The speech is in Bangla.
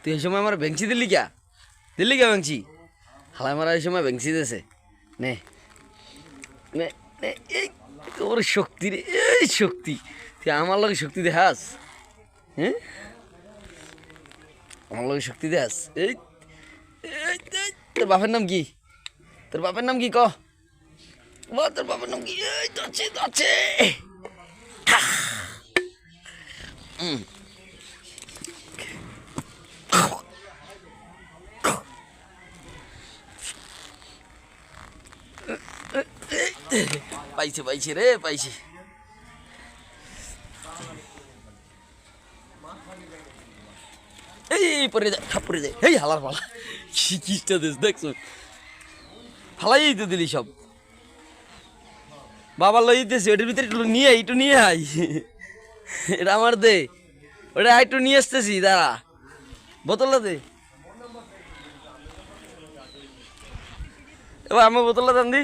তুই এই সময় আমার ভেংচি দিলি কে ভেংচি হালাই মারা এই সময় ভেংচি দিয়েছে নে নে নে এই তোর শক্তি রে এই শক্তি তুই আমার লগে শক্তি দেখাস হ্যাঁ আমার লগে শক্তি দেখাস এই তোর বাপের নাম কি তোর বাপের নাম কি ক তোর বাপের নাম কি এই ধরছে পাইছে রে পাইছে এই পরে যায় খাপড়ে যায় এই হালার ফালা কিসটা দিস দেখছো ফালাই তো দিলি সব বাবা লই দিতেছি ওটার ভিতরে একটু নিয়ে আই এটা আমার দে ওটা একটু নিয়ে আসতেছি দাঁড়া বোতলটা দে এবার আমার বোতলটা দান দি